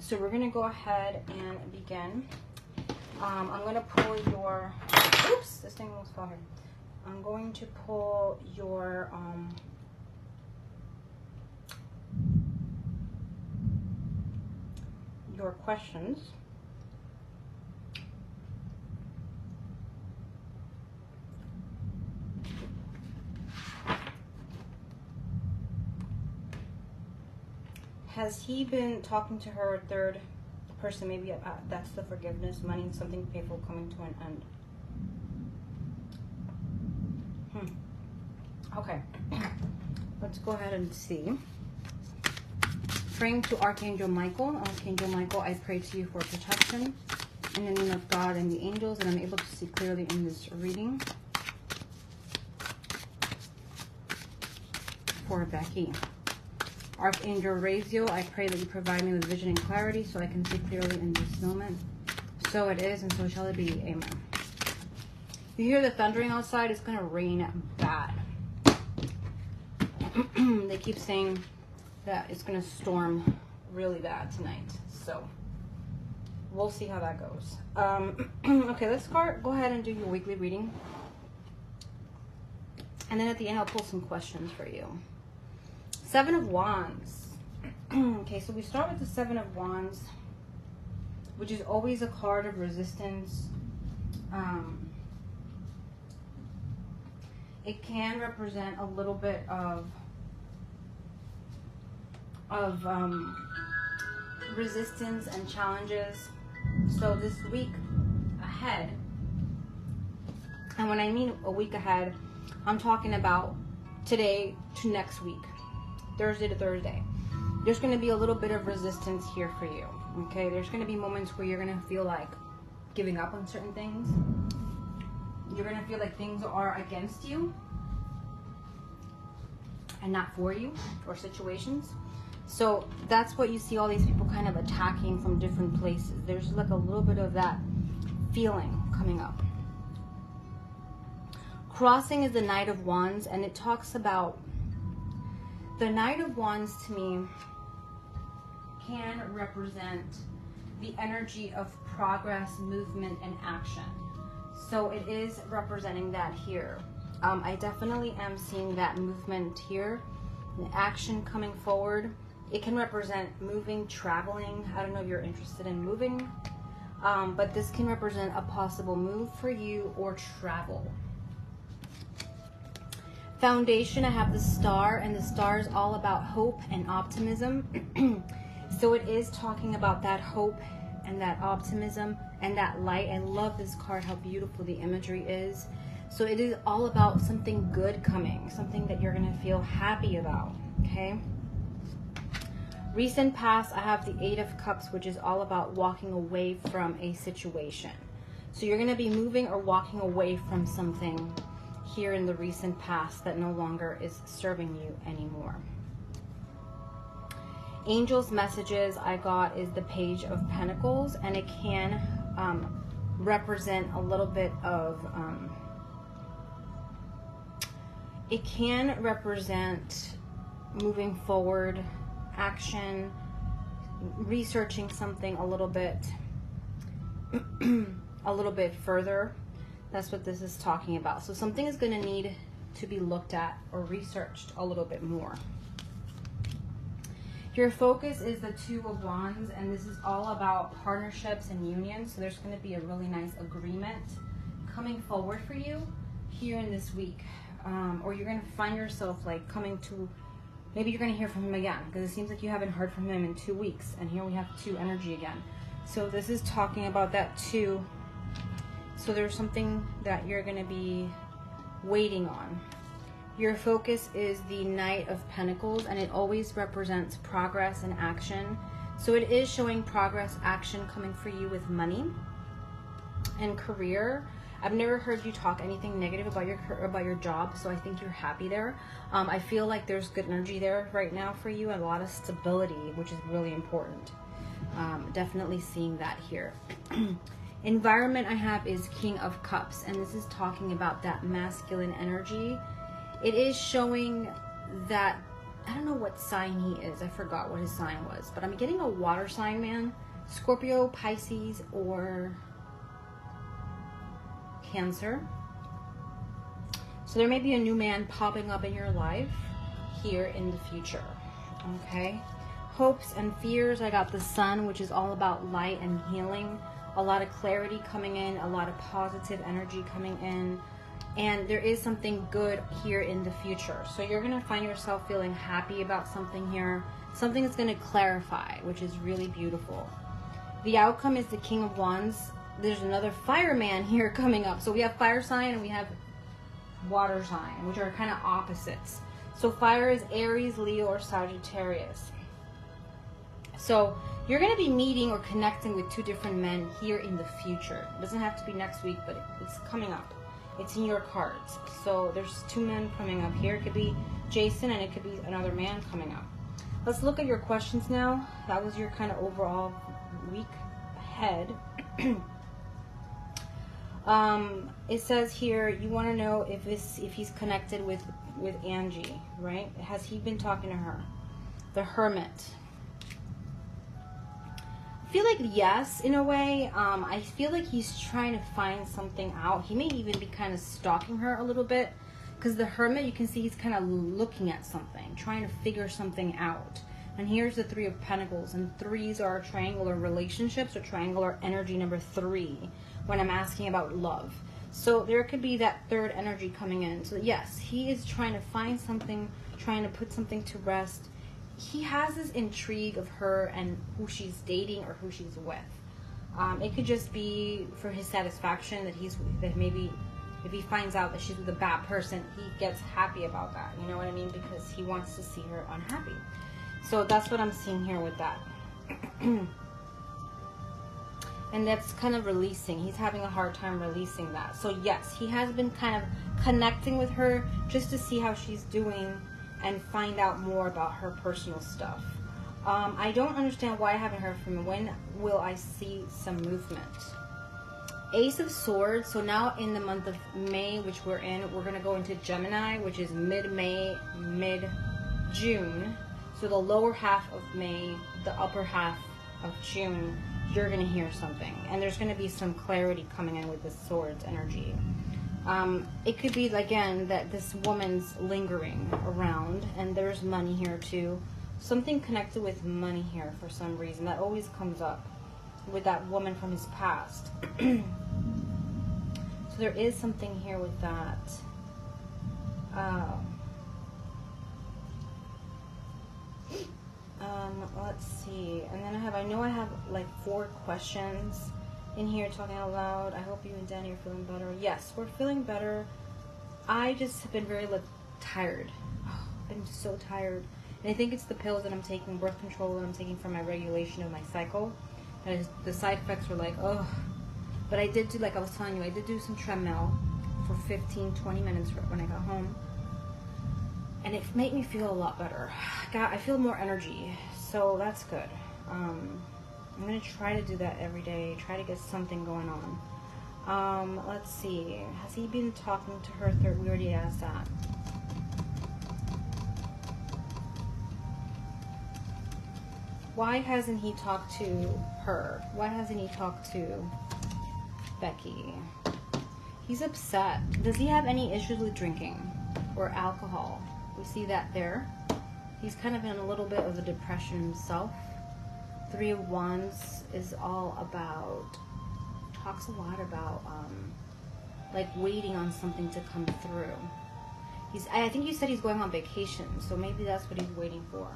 So we're going to go ahead and begin. I'm going to pull your, oops, this thing almost fell here. I'm going to pull your questions. Has he been talking to her third person? Maybe that's the forgiveness, money, something painful coming to an end. Okay, let's go ahead and see. Praying to Archangel Michael. Archangel Michael, I pray to you for protection in the name of God and the angels, and I'm able to see clearly in this reading. For Becky. Archangel Raziel, I pray that you provide me with vision and clarity so I can see clearly in this moment. So it is, and so shall it be. Amen. You hear the thundering outside? It's going to rain bad. They keep saying that it's going to storm really bad tonight. So we'll see how that goes. Okay, let's go ahead and do your weekly reading. And then at the end, I'll pull some questions for you. Seven of Wands. Okay, so we start with the Seven of Wands, which is always a card of resistance. It can represent a little bit of resistance and challenges. So this week ahead, and when I mean a week ahead, I'm talking about today to next week, Thursday to Thursday. There's going to be a little bit of resistance here for you. Okay, there's going to be moments where you're going to feel like giving up on certain things. You're going to feel like things are against you and not for you, or situations. So that's what you see all these people kind of attacking from different places. There's like a little bit of that feeling coming up. Crossing is the Knight of Wands, and it talks about the Knight of Wands. To me, can represent the energy of progress, movement, and action. So it is representing that here. I definitely am seeing that movement here, the action coming forward. It can represent moving, traveling. I don't know if you're interested in moving, but this can represent a possible move for you or travel. Foundation, I have the Star, and the Star is all about hope and optimism. So it is talking about that hope and that optimism and that light. I love this card, how beautiful the imagery is. So it is all about something good coming, something that you're going to feel happy about, okay? Recent past, I have the Eight of Cups, which is all about walking away from a situation. So you're going to be moving or walking away from something here in the recent past that no longer is serving you anymore. Angels' messages I got is the Page of Pentacles, and it can represent a little bit of it can represent moving forward, action, researching something a little bit further. That's what this is talking about. So something is going to need to be looked at or researched a little bit more. Your focus is the Two of Wands, and this is all about partnerships and unions. So there's going to be a really nice agreement coming forward for you here in this week. Or you're going to find yourself like coming to, maybe you're going to hear from him again, because it seems like you haven't heard from him in 2 weeks. And here we have two energy again. So this is talking about that too. So there's something that you're going to be waiting on. Your focus is the Knight of Pentacles, and it always represents progress and action. So it is showing progress, action coming for you with money and career. I've never heard you talk anything negative about your job, so I think you're happy there. I feel like there's good energy there right now for you, and a lot of stability, which is really important. Definitely seeing that here. Environment I have is King of Cups, and this is talking about that masculine energy. It is showing that I don't know what sign he is. I forgot what his sign was. But I'm getting a water sign man. Scorpio, Pisces, or Cancer. So there may be a new man popping up in your life here in the future. Okay. Hopes and fears. I got the Sun, which is all about light and healing. A lot of clarity coming in. A lot of positive energy coming in. And there is something good here in the future. So you're going to find yourself feeling happy about something here. Something that's going to clarify, which is really beautiful. The outcome is the King of Wands. There's another fireman here coming up. So we have fire sign and we have water sign, which are kind of opposites. So fire is Aries, Leo, or Sagittarius. So you're going to be meeting or connecting with two different men here in the future. It doesn't have to be next week, but it's coming up. It's in your cards. So there's two men coming up here. It could be Jason and it could be another man coming up. Let's look at your questions now. That was your kind of overall week ahead. It says here you want to know if he's connected with Angie, right? Has he been talking to her? The Hermit. I feel like yes, in a way. I feel like he's trying to find something out. He may even be kind of stalking her a little bit, because the Hermit, you can see he's kind of looking at something, trying to figure something out. And here's the Three of Pentacles, and threes are triangular relationships, or triangular energy number 3 when I'm asking about love. So there could be that third energy coming in. So yes, he is trying to find something, trying to put something to rest. He has this intrigue of her and who she's dating or who she's with. It could just be for his satisfaction that maybe if he finds out that she's with a bad person, he gets happy about that. You know what I mean? Because he wants to see her unhappy. So that's what I'm seeing here with that. And that's kind of releasing. He's having a hard time releasing that. So yes, he has been kind of connecting with her just to see how she's doing and find out more about her personal stuff. I don't understand why I haven't heard from him. When will I see some movement? Ace of Swords. So now in the month of May, which we're in, we're going to go into Gemini, which is mid-May, mid-June. So the lower half of May, the upper half of June, you're going to hear something. And there's going to be some clarity coming in with the Swords energy. It could be, again, that this woman's lingering around, and there's money here too. Something connected with money here for some reason. That always comes up with that woman from his past. So there is something here with that. Let's see. And then I know I have like 4 questions in here talking out loud. I hope you and Danny are feeling better. Yes, we're feeling better. I just have been very tired. I've been so tired. And I think it's the pills that I'm taking, birth control that I'm taking for my regulation of my cycle. And the side effects were like, oh. But I did do, like I was telling you, I did do some treadmill for 15-20 minutes when I got home. And it made me feel a lot better. I feel more energy. So that's good. I'm going to try to do that every day. Try to get something going on. Let's see. Has he been talking to her? We already asked that. Why hasn't he talked to her? Why hasn't he talked to Becky? He's upset. Does he have any issues with drinking or alcohol? We see that there. He's kind of in a little bit of a depression himself. 3 of Wands is all about, talks a lot about like waiting on something to come through. I think you said he's going on vacation, so maybe that's what he's waiting for.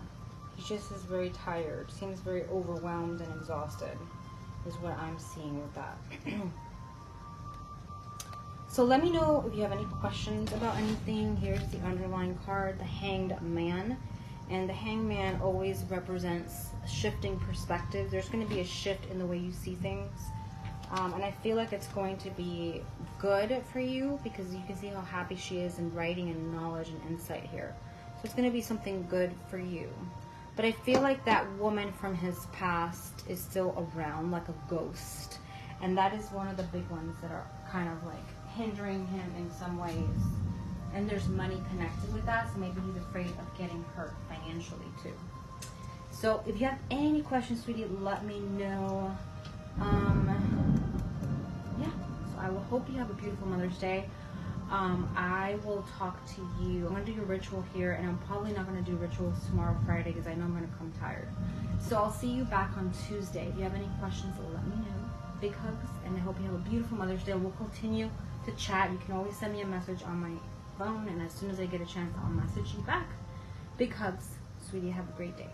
He just is very tired, seems very overwhelmed and exhausted, is what I'm seeing with that. So let me know if you have any questions about anything. Here's the underlying card, the Hanged Man. And the Hanged Man always represents shifting perspective. There's going to be a shift in the way you see things. And I feel like it's going to be good for you because you can see how happy she is in writing and knowledge and insight here. So it's going to be something good for you. But I feel like that woman from his past is still around like a ghost. And that is one of the big ones that are kind of like hindering him in some ways. and there's money connected with that, so maybe he's afraid of getting hurt financially too. So if you have any questions, sweetie, let me know. Yeah, so I will hope you have a beautiful Mother's Day. I will talk to you. I'm going to do your ritual here, and I'm probably not going to do rituals tomorrow, Friday, because I know I'm going to come tired. So I'll see you back on Tuesday. If you have any questions, let me know. Big hugs, and I hope you have a beautiful Mother's Day. We'll continue to chat. You can always send me a message on my phone, and as soon as I get a chance, I'll message you back. Big hugs, sweetie. Have a great day.